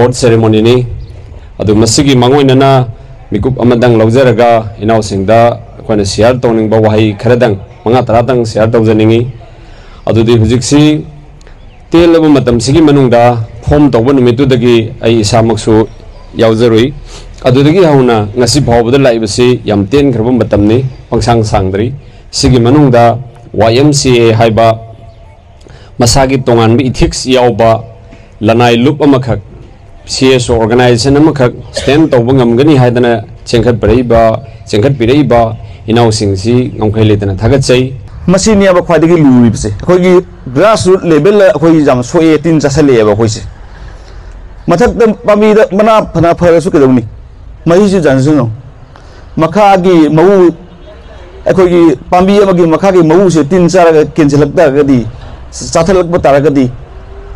ओट ceremony नि अदु मसिगी मंगोइनना मिकुप अमदंग लौजरगा इनाव सिंगदा अखोना share तौनिंगबा वहाई खरदंग मंगा तरादंग शेयर तौजनिंगी अदुदि हुजिक्सी तेलबा मतम सिगी मनुंगदा फॉर्म तौबा नुमितुदगी आई इसामक्सु यावजरुई अदुदगी हौना ngasi फावबदा लाइबसी याम तेन खरबा मतमनि पंगसांग सांगद्री सिगी मनुंगदा YMCA हाइबा मसागी तोंगानबी इथिक्स यावबा लनाई लुप अमखक CSO ऑर्गेनाइजेशन अमखक स्टैंड तौबा ngamgani हाइदना चेंखत परेबा चेंखत पिरेबा इनाव सिंगसी ngomkhai letana thagatsai मसीनी अब ख्वाइदगी लुरिबसे अखोगी ग्रासरूट लेवल अखोगी जाम सोए तीन चसले अब अखोइसे मथक पामीदा मना फना फरसु केदौनी महीसु जानसुनो मखागी मऊ अखोगी पामी अमगी मखागी मऊ से तीन चारगा केंसलकदा गदी चाथलक तारगदी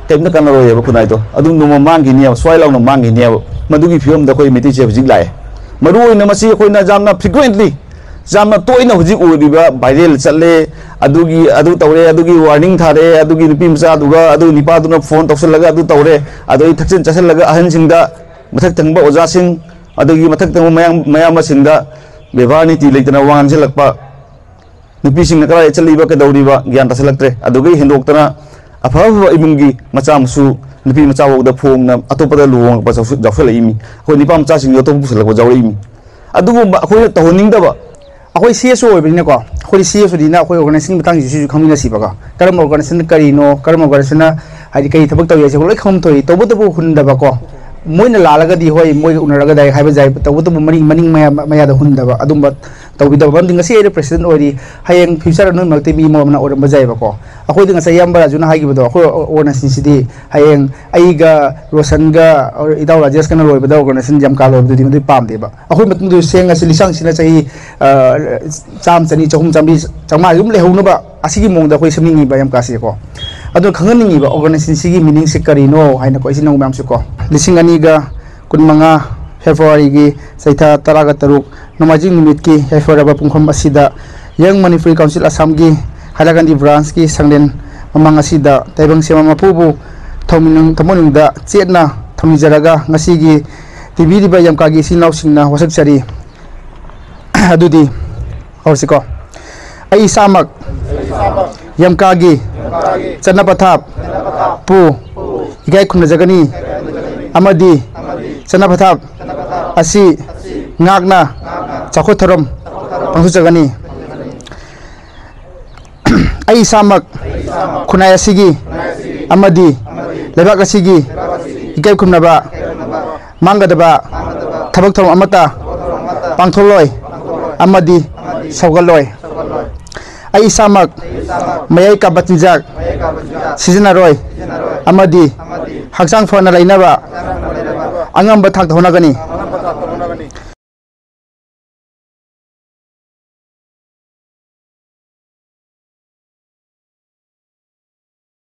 तेमना कनरोय अब खुनाइदो अदु नुम मांगिनी अब स्वाइलाउनो मांगिनी अब मदुगी फियम द कोइ मिति चेबजिक लाए मरुइना मसी अखोइना जामना फ्रीक्वेंटली जामना तोइना हुजिक ओदिबा वायरल चले अदुगी अदु तौरे अदुगी वार्निंग थारे अदुगी नुपी मचा दुगा अदु निपादुना फोन तौसलगा अदु तौरे अदु थक्सिन चसलगा अहनसिंगदा मथक तंगबा ओजासिंग अदुगी मथक तंग मयाम सिंगदा व्यवहार नीति लेतना वांजलकपा नुपी सिंग नकरा चलीबा कदौरीबा ज्ञान तसलक्त्रे अदुगी हिंदोक्तना अफाबा इमुंगी मचामसु नुपी मचावोदा फोंगना अतोपदा लुवंग पा जाफलइमी खो निपा मचा सिंग तो पुसलकबा जावइमी अदुगु अखोय तहोनिंगदबा अखोई CSO ओइबनिना को अखोई CSO दिना अखोई ऑर्गेनाइजेशन मतंग जिसु खमिना सिबगा करम ऑर्गेनाइजेशन करिनो करम ऑर्गेनाइजेशन हाइदि कई थबक तौ येसे लोइ खमथोइ तौबतबु हुनदबा को मोइना लालगदी होय मोइ उनरगा दाइ हाइबा जाय तौबतबु मनिंग मयादा हुनदबा अदुम तौबिदबा बंदिंग से एरे प्रेसिडेंट ओइरि हायेंग फ्यूचर नो मक्ति मी मोमना ओरम बजायबा को अखोइ दिंग से यामबा जुना हाइगिबदो अखोइ ऑर्गेनाइजेशन सिदि हायेंग आइगा रोशनगा और इदाव राजेश कना रोइबदा ऑर्गेनाइजेशन जम कालो दुदि मदि पामदेबा अखोइ मतुंदु सेंग असि लिसांग सिना चाहि चाम चनी चहुम चामबी चामा युम लेहौनबा असिगी मोंगदा अखोइ समिंगिबा याम कासे को अदु खंगनिंगिबा ऑर्गेनाइजेशन सिगी मीनिंग से करिनो हाइना को इसिनौ म्याम को लिसिंग अनिगा कुनमंगा फेब्रुवारी की सैथा तरागा तरुक नोमाजिंग निमित की हेफरबा पुंखम असिदा यंग मणिपुरी काउंसिल असम की हाइलाकांदी ब्रांच की संगलेन ममंग असिदा तैबंग सेमा मपुबु थौमिनंग थमोनिंगदा चेतना थमिजरगा ngasiगी टीवी दिबा यमकागी सिनाव सिंगना वसकचरी अदुदी हौसिको आई सामक यमकागी चन्नपथाप पु इगाय खुनजगनी अमदी चन्नपथाप असि ngakna chakotharam pangsuchagani ai samak khunai asigi amadi lebak asigi ikai khumnaba mangadaba thabak thorom amata pangtholoi amadi saugaloi ai samak mayai ka batinjak sizinaroi amadi hakjang phona lainaba angamba thak dhonagani